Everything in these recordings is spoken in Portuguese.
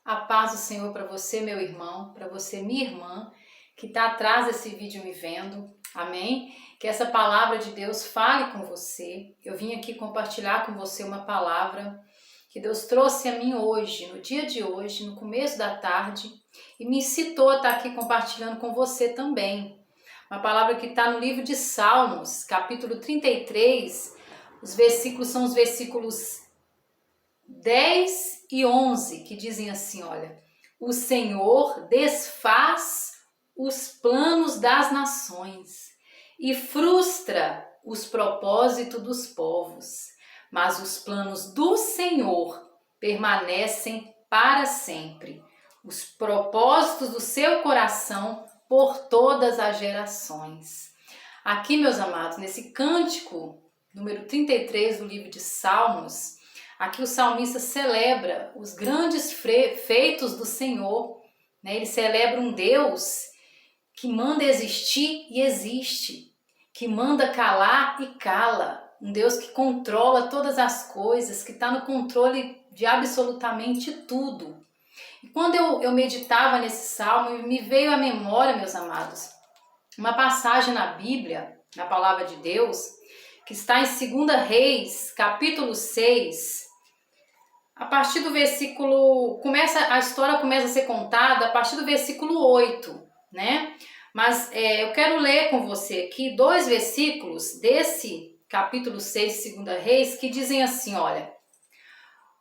A paz do Senhor para você, meu irmão, para você, minha irmã, que está atrás desse vídeo me vendo. Amém? Que essa palavra de Deus fale com você. Eu vim aqui compartilhar com você uma palavra que Deus trouxe a mim hoje, no dia de hoje, no começo da tarde, e me incitou a estar aqui compartilhando com você também. Uma palavra que está no livro de Salmos, capítulo 33, os versículos são os versículos 10 e 11, que dizem assim, olha: o Senhor desfaz os planos das nações e frustra os propósitos dos povos, mas os planos do Senhor permanecem para sempre, os propósitos do seu coração por todas as gerações. Aqui, meus amados, nesse cântico número 33 do livro de Salmos, aqui o salmista celebra os grandes feitos do Senhor, né? Ele celebra um Deus que manda existir e existe, que manda calar e cala, um Deus que controla todas as coisas, que está no controle de absolutamente tudo. E quando eu meditava nesse salmo, me veio à memória, meus amados, uma passagem na Bíblia, na palavra de Deus, que está em 2 Reis, capítulo 6, a partir do versículo, a história começa a ser contada a partir do versículo 8, né? Mas eu quero ler com você aqui 2 versículos desse capítulo 6, 2 Reis, que dizem assim, olha: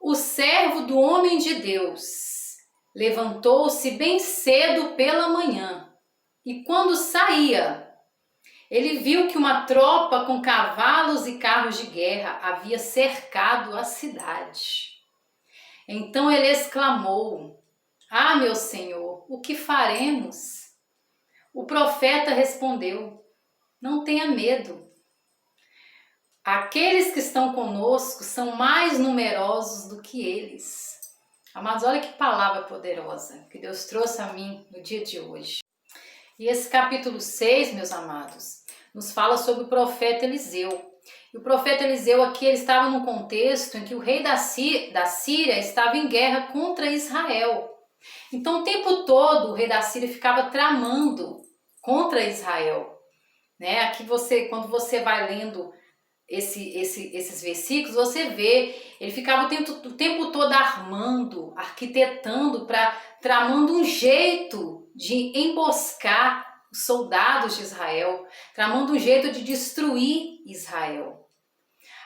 o servo do homem de Deus levantou-se bem cedo pela manhã, e quando saía, ele viu que uma tropa com cavalos e carros de guerra havia cercado a cidade. Então ele exclamou: ah, meu Senhor, o que faremos? O profeta respondeu: não tenha medo. Aqueles que estão conosco são mais numerosos do que eles. Amados, olha que palavra poderosa que Deus trouxe a mim no dia de hoje. E esse capítulo 6, meus amados, nos fala sobre o profeta Eliseu. E o profeta Eliseu aqui, ele estava num contexto em que o rei da Síria estava em guerra contra Israel. Então o tempo todo o rei da Síria ficava tramando contra Israel, né? Aqui quando você vai lendo esses versículos, você vê, ele ficava o tempo todo armando, arquitetando, tramando um jeito de emboscar os soldados de Israel, tramando um jeito de destruir Israel.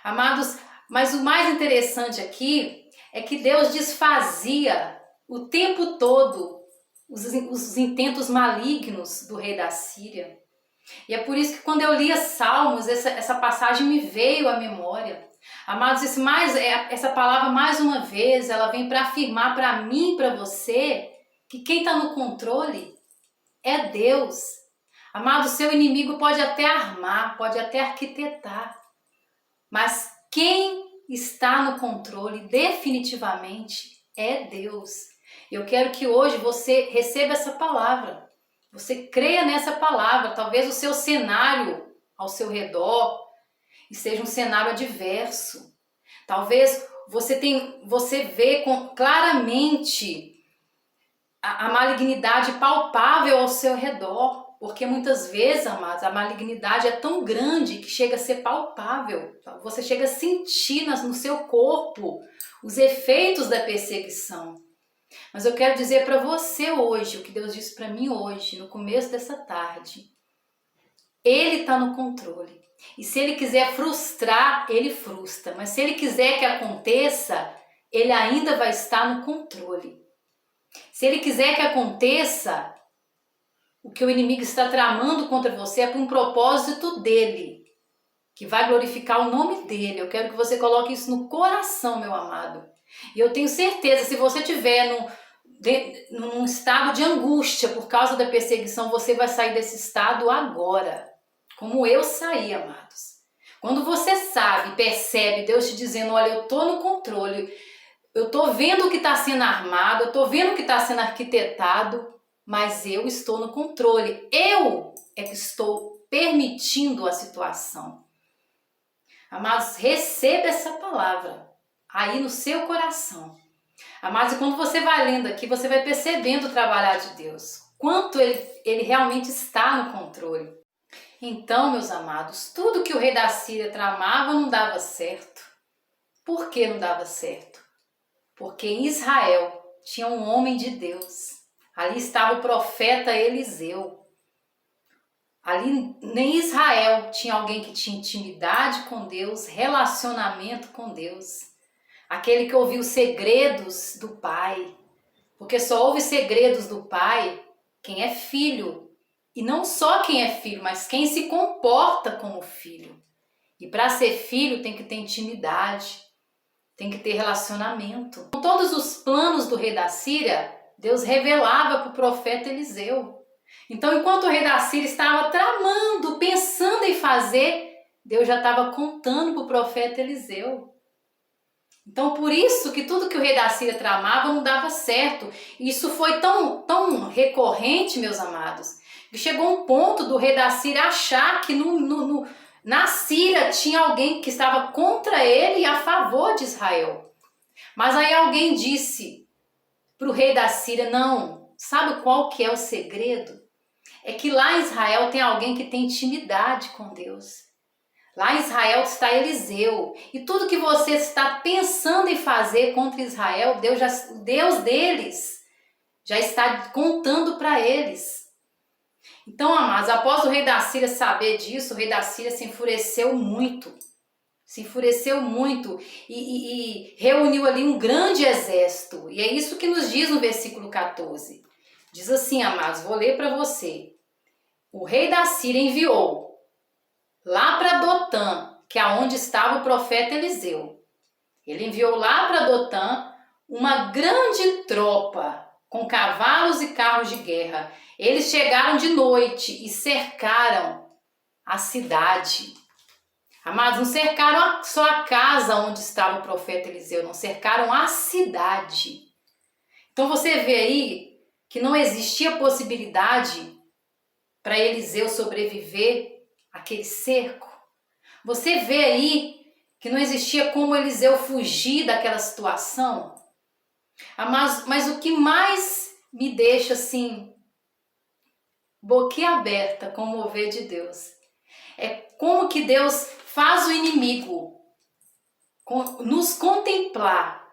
Amados, mas o mais interessante aqui é que Deus desfazia o tempo todo os intentos malignos do rei da Síria. E é por isso que quando eu lia Salmos, essa passagem me veio à memória. Amados, essa palavra mais uma vez, ela vem para afirmar para mim e para você que quem está no controle é Deus. Amado, seu inimigo pode até armar, pode até arquitetar, mas quem está no controle definitivamente é Deus. Eu quero que hoje você receba essa palavra, você creia nessa palavra. Talvez o seu cenário ao seu redor seja um cenário adverso. Talvez você vê claramente a malignidade palpável ao seu redor. Porque muitas vezes, amados, a malignidade é tão grande que chega a ser palpável. Você chega a sentir no seu corpo os efeitos da perseguição. Mas eu quero dizer para você hoje, o que Deus disse para mim hoje, no começo dessa tarde. Ele está no controle. E se Ele quiser frustrar, Ele frustra. Mas se Ele quiser que aconteça, Ele ainda vai estar no controle. Se Ele quiser que aconteça, o que o inimigo está tramando contra você é por um propósito dele, que vai glorificar o nome dele. Eu quero que você coloque isso no coração, meu amado. E eu tenho certeza, se você estiver num estado de angústia por causa da perseguição, você vai sair desse estado agora, como eu saí, amados. Quando você sabe, percebe Deus te dizendo: olha, eu estou no controle, eu estou vendo o que está sendo armado, eu estou vendo o que está sendo arquitetado, mas eu estou no controle. Eu é que estou permitindo a situação. Amados, receba essa palavra aí no seu coração. Amados, e quando você vai lendo aqui, você vai percebendo o trabalhar de Deus. Quanto ele realmente está no controle. Então, meus amados, tudo que o rei da Síria tramava não dava certo. Por que não dava certo? Porque em Israel tinha um homem de Deus. Ali estava o profeta Eliseu. Ali em Israel tinha alguém que tinha intimidade com Deus, relacionamento com Deus. Aquele que ouviu os segredos do Pai. Porque só ouve segredos do Pai quem é filho. E não só quem é filho, mas quem se comporta como filho. E para ser filho tem que ter intimidade, tem que ter relacionamento. Com todos os planos do rei da Síria, Deus revelava para o profeta Eliseu. Então, enquanto o rei da Síria estava tramando, pensando em fazer, Deus já estava contando para o profeta Eliseu. Então, por isso que tudo que o rei da Síria tramava não dava certo. Isso foi tão recorrente, meus amados, que chegou um ponto do rei da Síria achar que na Síria tinha alguém que estava contra ele e a favor de Israel. Mas aí alguém disse para o rei da Síria, não, sabe qual que é o segredo? É que lá em Israel tem alguém que tem intimidade com Deus. Lá em Israel está Eliseu. E tudo que você está pensando em fazer contra Israel, o Deus deles já está contando para eles. Então, amados, após o rei da Síria saber disso, o rei da Síria se enfureceu muito. Se enfureceu muito e reuniu ali um grande exército. E é isso que nos diz no versículo 14. Diz assim, amados, vou ler para você. O rei da Síria enviou lá para Dotã, que é onde estava o profeta Eliseu. Ele enviou lá para Dotã uma grande tropa com cavalos e carros de guerra. Eles chegaram de noite e cercaram a cidade. Amados, não cercaram só a casa onde estava o profeta Eliseu, não cercaram a cidade. Então você vê aí que não existia possibilidade para Eliseu sobreviver àquele cerco. Você vê aí que não existia como Eliseu fugir daquela situação. Mas o que mais me deixa assim, boquiaberta com o mover de Deus, é como que Deus faz o inimigo nos contemplar,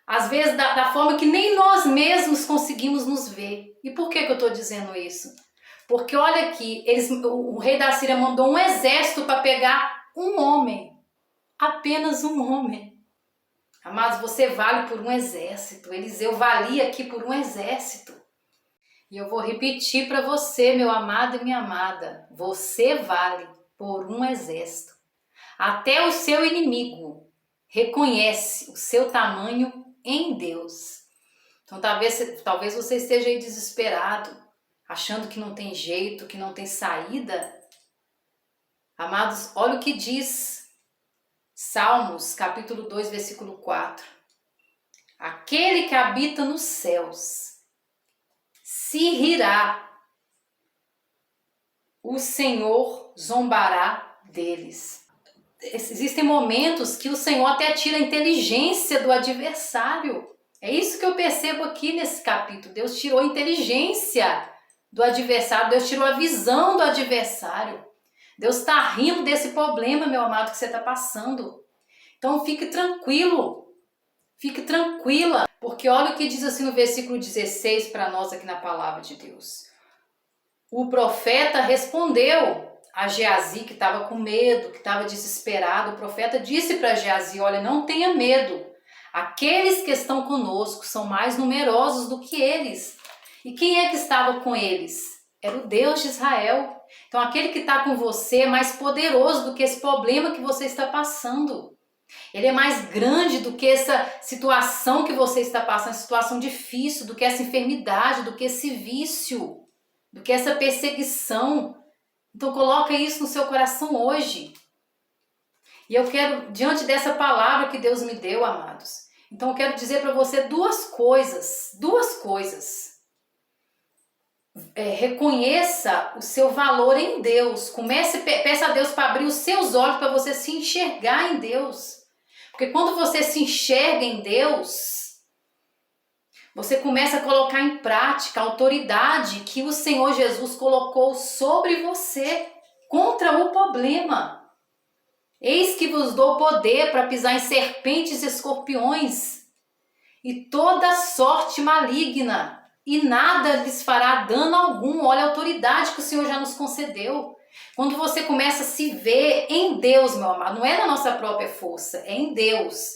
às vezes da forma que nem nós mesmos conseguimos nos ver. E por que eu estou dizendo isso? Porque olha aqui, o rei da Síria mandou um exército para pegar um homem, apenas um homem. Amados, você vale por um exército, Eliseu valia aqui por um exército. E eu vou repetir para você, meu amado e minha amada, você vale por um exército. Até o seu inimigo reconhece o seu tamanho em Deus. Então talvez você esteja aí desesperado, achando que não tem jeito, que não tem saída. Amados, olha o que diz Salmos, capítulo 2, versículo 4. Aquele que habita nos céus se rirá, o Senhor zombará deles. Existem momentos que o Senhor até tira a inteligência do adversário. É isso que eu percebo aqui nesse capítulo. Deus tirou a inteligência do adversário, Deus tirou a visão do adversário. Deus está rindo desse problema, meu amado, que você está passando. Então fique tranquilo, fique tranquila, porque olha o que diz assim no versículo 16 para nós aqui na palavra de Deus. O profeta respondeu a Geazi, que estava com medo, que estava desesperado. O profeta disse para Geazi, olha, não tenha medo. Aqueles que estão conosco são mais numerosos do que eles. E quem é que estava com eles? Era o Deus de Israel. Então aquele que está com você é mais poderoso do que esse problema que você está passando. Ele é mais grande do que essa situação que você está passando, essa situação difícil, do que essa enfermidade, do que esse vício, do que essa perseguição. Então coloca isso no seu coração hoje. E eu quero, diante dessa palavra que Deus me deu, amados, então eu quero dizer para você duas coisas. Reconheça o seu valor em Deus. Peça a Deus para abrir os seus olhos para você se enxergar em Deus. Porque quando você se enxerga em Deus, Você começa a colocar em prática a autoridade que o Senhor Jesus colocou sobre você contra o problema. Eis que vos dou poder para pisar em serpentes e escorpiões e toda sorte maligna, e nada lhes fará dano algum. Olha a autoridade que o Senhor já nos concedeu. Quando você começa a se ver em Deus, meu amado, não é na nossa própria força, é em Deus.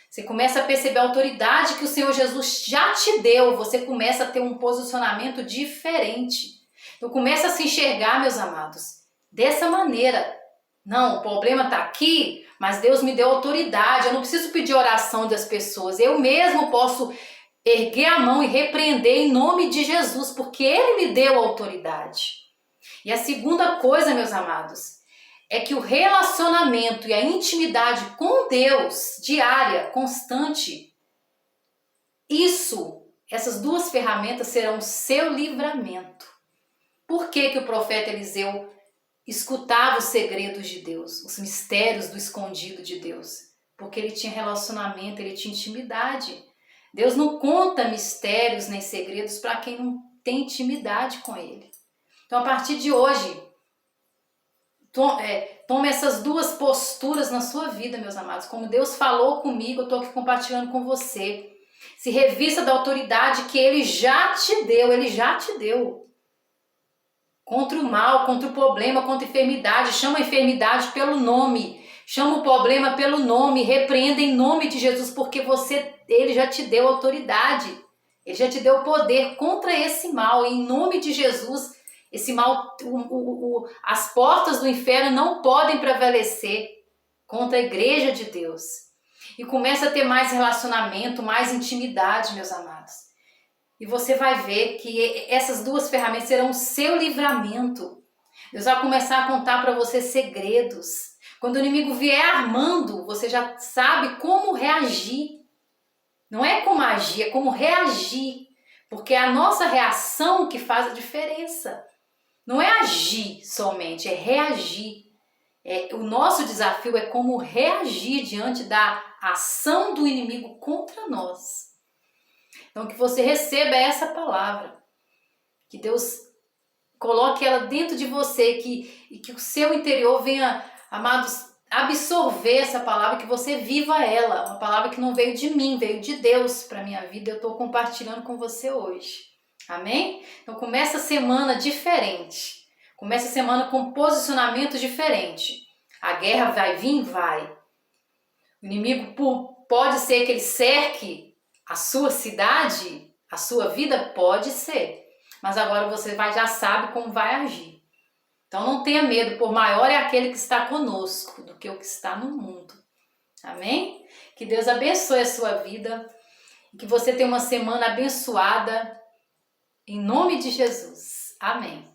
Você começa a perceber a autoridade que o Senhor Jesus já te deu, você começa a ter um posicionamento diferente. Então começa a se enxergar, meus amados, dessa maneira. Não, o problema está aqui, mas Deus me deu autoridade, eu não preciso pedir oração das pessoas, eu mesmo posso erguer a mão e repreender em nome de Jesus, porque Ele me deu autoridade. E a segunda coisa, meus amados, é que o relacionamento e a intimidade com Deus, diária, constante, essas duas ferramentas serão o seu livramento. Por que o profeta Eliseu escutava os segredos de Deus, os mistérios do escondido de Deus? Porque ele tinha relacionamento, ele tinha intimidade. Deus não conta mistérios nem segredos para quem não tem intimidade com Ele. Então, a partir de hoje, tome essas duas posturas na sua vida, meus amados. Como Deus falou comigo, eu estou aqui compartilhando com você. Se revista da autoridade que Ele já te deu, Ele já te deu. Contra o mal, contra o problema, contra a enfermidade. Chama a enfermidade pelo nome. Chama o problema pelo nome. Repreenda em nome de Jesus, porque Ele já te deu autoridade. Ele já te deu poder contra esse mal. E em nome de Jesus, esse mal, as portas do inferno não podem prevalecer contra a igreja de Deus. E começa a ter mais relacionamento, mais intimidade, meus amados. E você vai ver que essas duas ferramentas serão o seu livramento. Deus vai começar a contar para você segredos. Quando o inimigo vier armando, você já sabe como reagir. Não é como agir, é como reagir. Porque é a nossa reação que faz a diferença. Não é agir somente, é reagir. O nosso desafio é como reagir diante da ação do inimigo contra nós. Então, que você receba essa palavra, que Deus coloque ela dentro de você, e que o seu interior venha, amados, absorver essa palavra, que você viva ela, uma palavra que não veio de mim, veio de Deus para a minha vida, eu estou compartilhando com você hoje, amém? Então, começa a semana diferente, começa a semana com posicionamento diferente. A guerra vai vir? Vai. O inimigo pode ser que ele cerque a sua cidade, a sua vida, pode ser. Mas agora você já sabe como vai agir. Então não tenha medo, por maior é aquele que está conosco do que o que está no mundo. Amém? Que Deus abençoe a sua vida. Que você tenha uma semana abençoada. Em nome de Jesus. Amém.